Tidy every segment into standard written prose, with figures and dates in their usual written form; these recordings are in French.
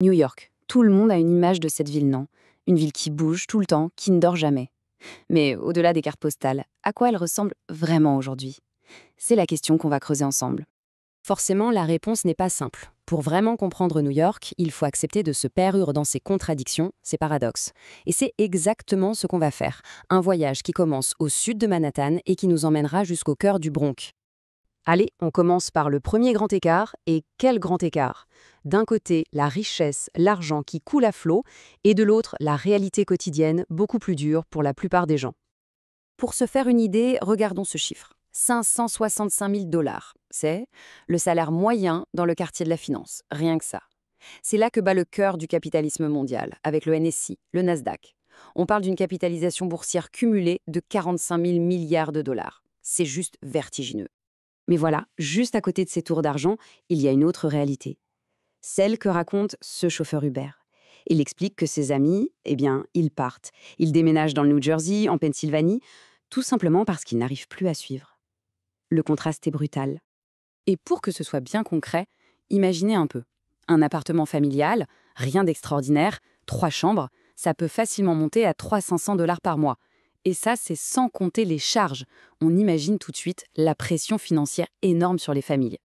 New York. Tout le monde a une image de cette ville, non? Une ville qui bouge tout le temps, qui ne dort jamais. Mais au-delà des cartes postales, à quoi elle ressemble vraiment aujourd'hui? C'est la question qu'on va creuser ensemble. Forcément, la réponse n'est pas simple. Pour vraiment comprendre New York, il faut accepter de se perdre dans ses contradictions, ses paradoxes. Et c'est exactement ce qu'on va faire. Un voyage qui commence au sud de Manhattan et qui nous emmènera jusqu'au cœur du Bronx. Allez, on commence par le premier grand écart. Et quel grand écart! D'un côté, la richesse, l'argent qui coule à flot, et de l'autre, la réalité quotidienne, beaucoup plus dure pour la plupart des gens. Pour se faire une idée, regardons ce chiffre. 565 000 $. C'est le salaire moyen dans le quartier de la finance, rien que ça. C'est là que bat le cœur du capitalisme mondial, avec le NSI, le Nasdaq. On parle d'une capitalisation boursière cumulée de 45 000 milliards de dollars. C'est juste vertigineux. Mais voilà, juste à côté de ces tours d'argent, il y a une autre réalité. Celle que raconte ce chauffeur Uber. Il explique que ses amis, ils partent. Ils déménagent dans le New Jersey, en Pennsylvanie, tout simplement parce qu'ils n'arrivent plus à suivre. Le contraste est brutal. Et pour que ce soit bien concret, imaginez un peu. Un appartement familial, rien d'extraordinaire, 3 chambres, ça peut facilement monter à 300 $ par mois. Et ça, c'est sans compter les charges. On imagine tout de suite la pression financière énorme sur les familles.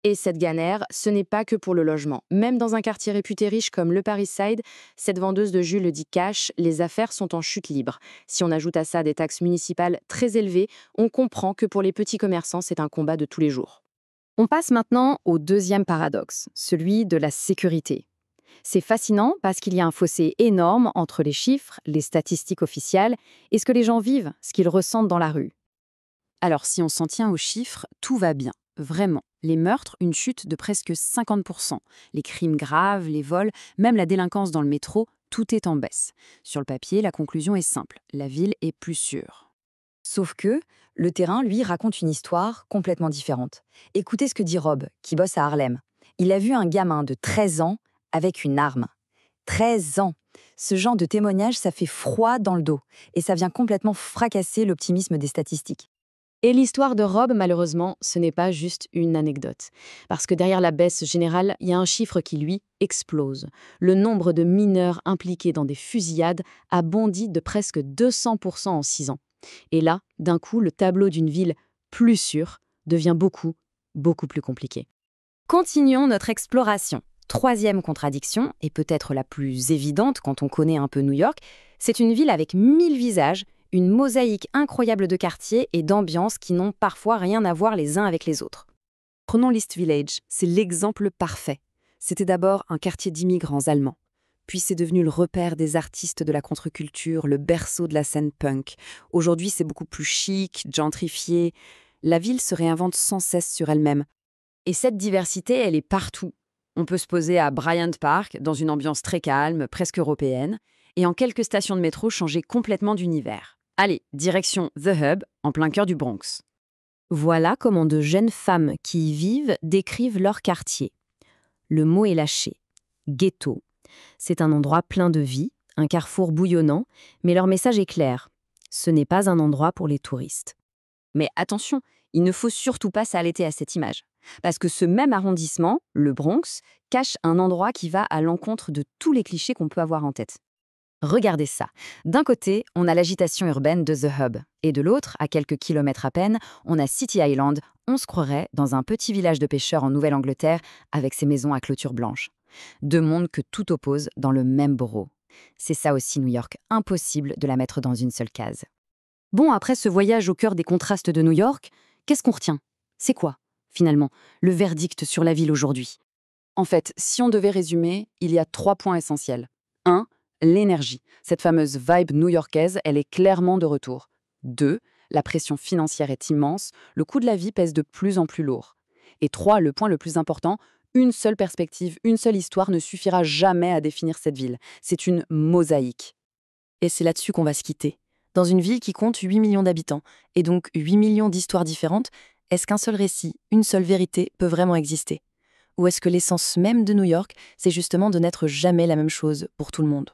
Et cette galère, ce n'est pas que pour le logement. Même dans un quartier réputé riche comme le Paris Side, cette vendeuse de jus le dit cash, les affaires sont en chute libre. Si on ajoute à ça des taxes municipales très élevées, on comprend que pour les petits commerçants, c'est un combat de tous les jours. On passe maintenant au deuxième paradoxe, celui de la sécurité. C'est fascinant parce qu'il y a un fossé énorme entre les chiffres, les statistiques officielles et ce que les gens vivent, ce qu'ils ressentent dans la rue. Alors si on s'en tient aux chiffres, tout va bien, vraiment. Les meurtres, une chute de presque 50%. Les crimes graves, les vols, même la délinquance dans le métro, tout est en baisse. Sur le papier, la conclusion est simple, la ville est plus sûre. Sauf que le terrain, lui, raconte une histoire complètement différente. Écoutez ce que dit Rob, qui bosse à Harlem. Il a vu un gamin de 13 ans avec une arme. 13 ans! Ce genre de témoignage, ça fait froid dans le dos. Et ça vient complètement fracasser l'optimisme des statistiques. Et l'histoire de Rob, malheureusement, ce n'est pas juste une anecdote. Parce que derrière la baisse générale, il y a un chiffre qui, lui, explose. Le nombre de mineurs impliqués dans des fusillades a bondi de presque 200% en 6 ans. Et là, d'un coup, le tableau d'une ville plus sûre devient beaucoup, beaucoup plus compliqué. Continuons notre exploration. Troisième contradiction, et peut-être la plus évidente quand on connaît un peu New York, c'est une ville avec 1000 visages, une mosaïque incroyable de quartiers et d'ambiances qui n'ont parfois rien à voir les uns avec les autres. Prenons l'East Village, c'est l'exemple parfait. C'était d'abord un quartier d'immigrants allemands. Puis c'est devenu le repère des artistes de la contre-culture, le berceau de la scène punk. Aujourd'hui, c'est beaucoup plus chic, gentrifié. La ville se réinvente sans cesse sur elle-même. Et cette diversité, elle est partout. On peut se poser à Bryant Park, dans une ambiance très calme, presque européenne, et en quelques stations de métro changer complètement d'univers. Allez, direction The Hub, en plein cœur du Bronx. Voilà comment de jeunes femmes qui y vivent décrivent leur quartier. Le mot est lâché. Ghetto. C'est un endroit plein de vie, un carrefour bouillonnant, mais leur message est clair. Ce n'est pas un endroit pour les touristes. Mais attention, il ne faut surtout pas s'arrêter à cette image. Parce que ce même arrondissement, le Bronx, cache un endroit qui va à l'encontre de tous les clichés qu'on peut avoir en tête. Regardez ça. D'un côté, on a l'agitation urbaine de The Hub. Et de l'autre, à quelques kilomètres à peine, on a City Island. On se croirait dans un petit village de pêcheurs en Nouvelle-Angleterre avec ses maisons à clôture blanche. Deux mondes que tout oppose dans le même borough. C'est ça aussi New York, impossible de la mettre dans une seule case. Bon, après ce voyage au cœur des contrastes de New York, qu'est-ce qu'on retient? C'est quoi, finalement, le verdict sur la ville aujourd'hui? En fait, si on devait résumer, il y a 3 points essentiels. 1. L'énergie. Cette fameuse vibe new-yorkaise, elle est clairement de retour. 2. La pression financière est immense, le coût de la vie pèse de plus en plus lourd. Et 3. Le point le plus important, une seule perspective, une seule histoire ne suffira jamais à définir cette ville. C'est une mosaïque. Et c'est là-dessus qu'on va se quitter. Dans une ville qui compte 8 millions d'habitants, et donc 8 millions d'histoires différentes, est-ce qu'un seul récit, une seule vérité peut vraiment exister? Ou est-ce que l'essence même de New York, c'est justement de n'être jamais la même chose pour tout le monde?